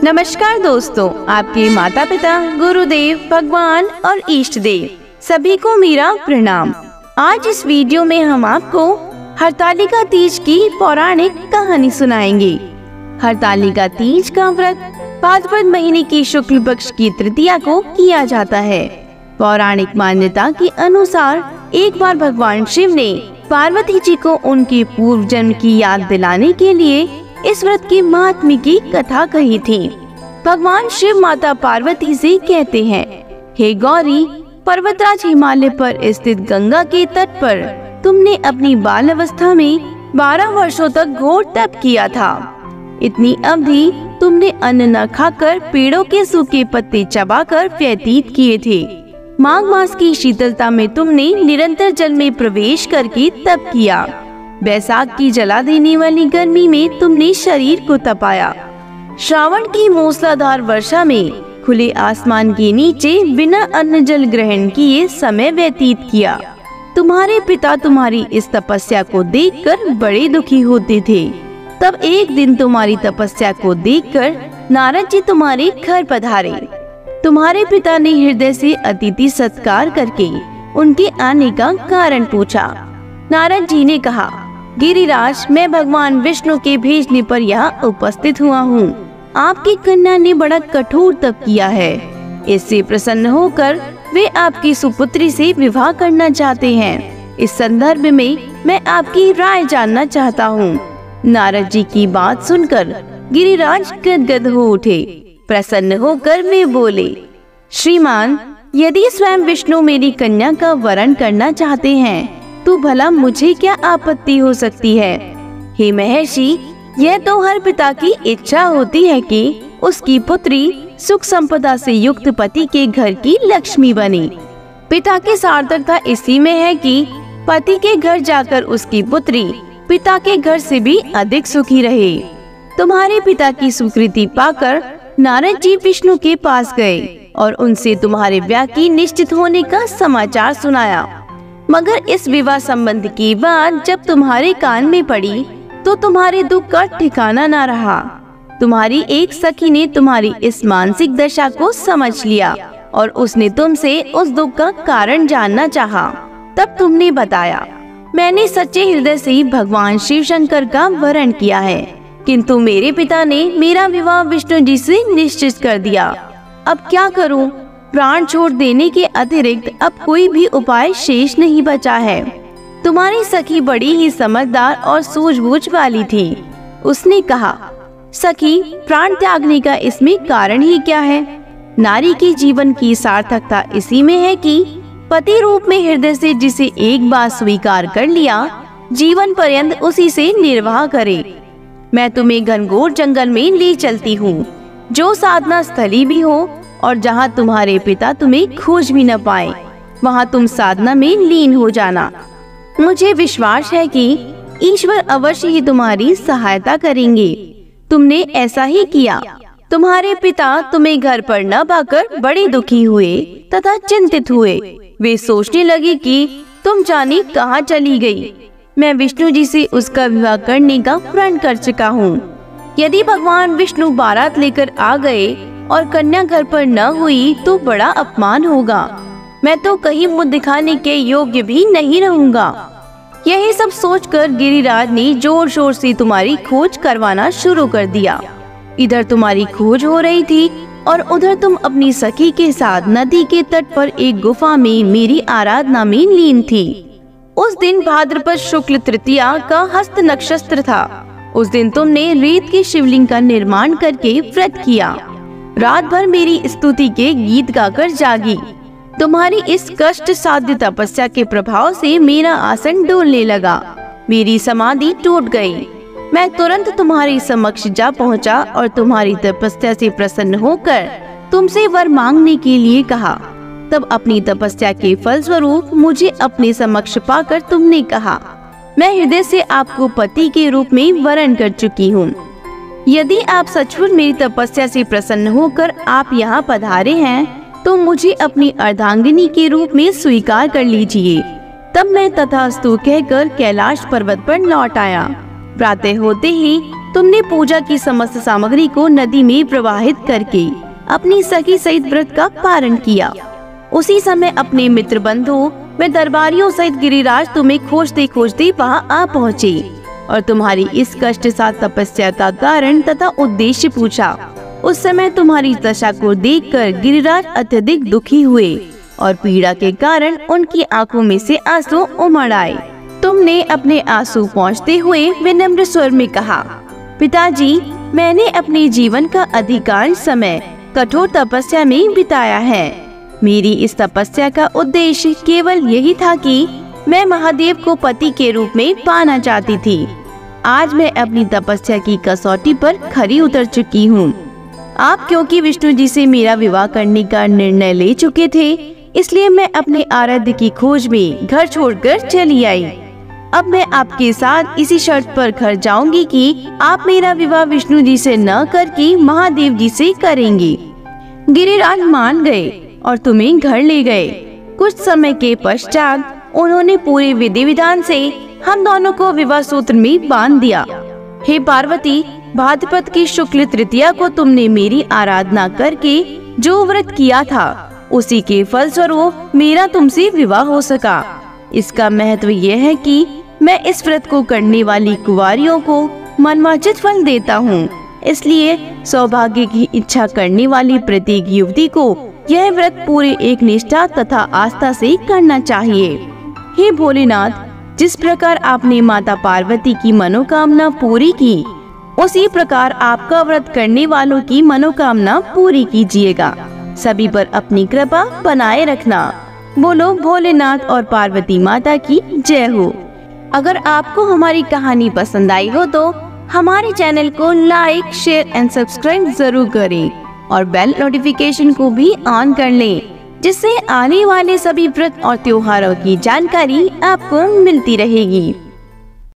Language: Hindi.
नमस्कार दोस्तों, आपके माता पिता, गुरुदेव, भगवान और इष्ट देव सभी को मेरा प्रणाम। आज इस वीडियो में हम आपको हरतालिका तीज की पौराणिक कहानी सुनाएंगे। हरतालिका तीज का व्रत भाद्रपद महीने की शुक्ल पक्ष की तृतीया को किया जाता है। पौराणिक मान्यता के अनुसार एक बार भगवान शिव ने पार्वती जी को उनके पूर्व जन्म की याद दिलाने के लिए इस व्रत के महात्म्य की कथा कही थी। भगवान शिव माता पार्वती से कहते हैं, हे गौरी, पर्वतराज हिमालय पर स्थित गंगा के तट पर तुमने अपनी बाल अवस्था में 12 वर्षों तक घोर तप किया था। इतनी अवधि तुमने अन्न न खाकर पेड़ों के सूखे पत्ते चबाकर व्यतीत किए थे। माघ मास की शीतलता में तुमने निरंतर जल में प्रवेश करके तप किया। बैसाख की जला देने वाली गर्मी में तुमने शरीर को तपाया। श्रावण की मूसलाधार वर्षा में खुले आसमान के नीचे बिना अन्न जल ग्रहण किए समय व्यतीत किया। तुम्हारे पिता तुम्हारी इस तपस्या को देखकर बड़े दुखी होते थे। तब एक दिन तुम्हारी तपस्या को देखकर नारद जी तुम्हारे घर पधारे। तुम्हारे पिता ने हृदय से अतिथि सत्कार करके उनके आने का कारण पूछा। नारद जी ने कहा, गिरिराज, मैं भगवान विष्णु के भेजने पर यहाँ उपस्थित हुआ हूँ। आपकी कन्या ने बड़ा कठोर तप किया है। इससे प्रसन्न होकर वे आपकी सुपुत्री से विवाह करना चाहते हैं। इस संदर्भ में मैं आपकी राय जानना चाहता हूँ। नारद जी की बात सुनकर गिरिराज गदगद हो उठे। प्रसन्न होकर वे बोले, श्रीमान, यदि स्वयं विष्णु मेरी कन्या का वरण करना चाहते हैं तो भला मुझे क्या आपत्ति हो सकती है। हे महर्षि, यह तो हर पिता की इच्छा होती है कि उसकी पुत्री सुख संपदा से युक्त पति के घर की लक्ष्मी बने। पिता की सार्थकता इसी में है कि पति के घर जाकर उसकी पुत्री पिता के घर से भी अधिक सुखी रहे। तुम्हारे पिता की स्वीकृति पाकर नारद जी विष्णु के पास गए और उनसे तुम्हारे ब्याह की निश्चित होने का समाचार सुनाया। मगर इस विवाह संबंध की बात जब तुम्हारे कान में पड़ी तो तुम्हारे दुख का ठिकाना न रहा। तुम्हारी एक सखी ने तुम्हारी इस मानसिक दशा को समझ लिया और उसने तुमसे उस दुख का कारण जानना चाहा। तब तुमने बताया, मैंने सच्चे हृदय से भगवान शिव शंकर का वरण किया है, किंतु मेरे पिता ने मेरा विवाह विष्णु जी से निश्चित कर दिया। अब क्या करूं? प्राण छोड़ देने के अतिरिक्त अब कोई भी उपाय शेष नहीं बचा है। तुम्हारी सखी बड़ी ही समझदार और सूझबूझ वाली थी। उसने कहा, सखी, प्राण त्यागने का इसमें कारण ही क्या है? नारी के जीवन की सार्थकता इसी में है कि पति रूप में हृदय से जिसे एक बार स्वीकार कर लिया, जीवन पर्यंत उसी से निर्वाह करे। मैं तुम्हें घनघोर जंगल में ले चलती हूँ, जो साधना स्थली भी हो और जहाँ तुम्हारे पिता तुम्हें खोज भी न पाए, वहाँ तुम साधना में लीन हो जाना। मुझे विश्वास है कि ईश्वर अवश्य ही तुम्हारी सहायता करेंगे। तुमने ऐसा ही किया। तुम्हारे पिता तुम्हें घर पर न पाकर बड़े दुखी हुए तथा चिंतित हुए। वे सोचने लगे कि तुम जाने कहाँ चली गई। मैं विष्णु जी से उसका विवाह करने का प्रण कर चुका हूँ। यदि भगवान विष्णु बारात लेकर आ गए और कन्या घर पर न हुई तो बड़ा अपमान होगा। मैं तो कहीं मुँह दिखाने के योग्य भी नहीं रहूंगा। यही सब सोचकर गिरिराज ने जोर शोर से तुम्हारी खोज करवाना शुरू कर दिया। इधर तुम्हारी खोज हो रही थी और उधर तुम अपनी सखी के साथ नदी के तट पर एक गुफा में मेरी आराधना में लीन थी। उस दिन भाद्रपद शुक्ल तृतीया का हस्त नक्षत्र था। उस दिन तुमने रेत के शिवलिंग का निर्माण करके व्रत किया। रात भर मेरी स्तुति के गीत गाकर जागी। तुम्हारी इस कष्ट साध्य तपस्या के प्रभाव से मेरा आसन डोलने लगा। मेरी समाधि टूट गई। मैं तुरंत तुम्हारी समक्ष जा पहुंचा और तुम्हारी तपस्या से प्रसन्न होकर तुमसे वर मांगने के लिए कहा। तब अपनी तपस्या के फल स्वरूप मुझे अपने समक्ष पाकर तुमने कहा, मैं हृदय से आपको पति के रूप में वरण कर चुकी हूँ। यदि आप सचमुच मेरी तपस्या से प्रसन्न होकर आप यहाँ पधारे हैं तो मुझे अपनी अर्धांगिनी के रूप में स्वीकार कर लीजिए। तब मैं तथास्तु कहकर कैलाश पर्वत पर लौट आया। प्रातः होते ही तुमने पूजा की समस्त सामग्री को नदी में प्रवाहित करके अपनी सखी सहित व्रत का पारण किया। उसी समय अपने मित्र बंधुओं व दरबारियों सहित गिरिराज तुम्हें खोजते खोजते वहाँ आ पहुँचे और तुम्हारी इस कष्ट साथ तपस्या का कारण तथा उद्देश्य पूछा। उस समय तुम्हारी दशा को देखकर गिरिराज अत्यधिक दुखी हुए और पीड़ा के कारण उनकी आंखों में से आंसू उमड़ आए। तुमने अपने आंसू पोंछते हुए विनम्र स्वर में कहा, पिताजी, मैंने अपने जीवन का अधिकांश समय कठोर तपस्या में बिताया है। मेरी इस तपस्या का उद्देश्य केवल यही था कि मैं महादेव को पति के रूप में पाना चाहती थी। आज मैं अपनी तपस्या की कसौटी पर खरी उतर चुकी हूँ। आप क्योंकि विष्णु जी से मेरा विवाह करने का निर्णय ले चुके थे, इसलिए मैं अपने आराध्य की खोज में घर छोड़कर चली आई। अब मैं आपके साथ इसी शर्त पर घर जाऊंगी कि आप मेरा विवाह विष्णु जी से न करके महादेव जी से करेंगी। गिरिराज मान गए और तुम्हें घर ले गए। कुछ समय के पश्चात उन्होंने पूरे विधि विधान से हम दोनों को विवाह सूत्र में बांध दिया। हे पार्वती, भाद्रपद की शुक्ल तृतीया को तुमने मेरी आराधना करके जो व्रत किया था, उसी के फलस्वरूप मेरा तुमसे विवाह हो सका। इसका महत्व यह है कि मैं इस व्रत को करने वाली कुंवारियों को मनवांछित फल देता हूँ। इसलिए सौभाग्य की इच्छा करने वाली प्रत्येक युवती को यह व्रत पूरे एक निष्ठा तथा आस्था से करना चाहिए। हे भोलेनाथ, जिस प्रकार आपने माता पार्वती की मनोकामना पूरी की, उसी प्रकार आपका व्रत करने वालों की मनोकामना पूरी कीजिएगा। सभी पर अपनी कृपा बनाए रखना। बोलो भोलेनाथ और पार्वती माता की जय हो। अगर आपको हमारी कहानी पसंद आई हो तो हमारे चैनल को लाइक, शेयर एंड सब्सक्राइब जरूर करें और बेल नोटिफिकेशन को भी ऑन कर लें, जिससे आने वाले सभी व्रत और त्योहारों की जानकारी आपको मिलती रहेगी।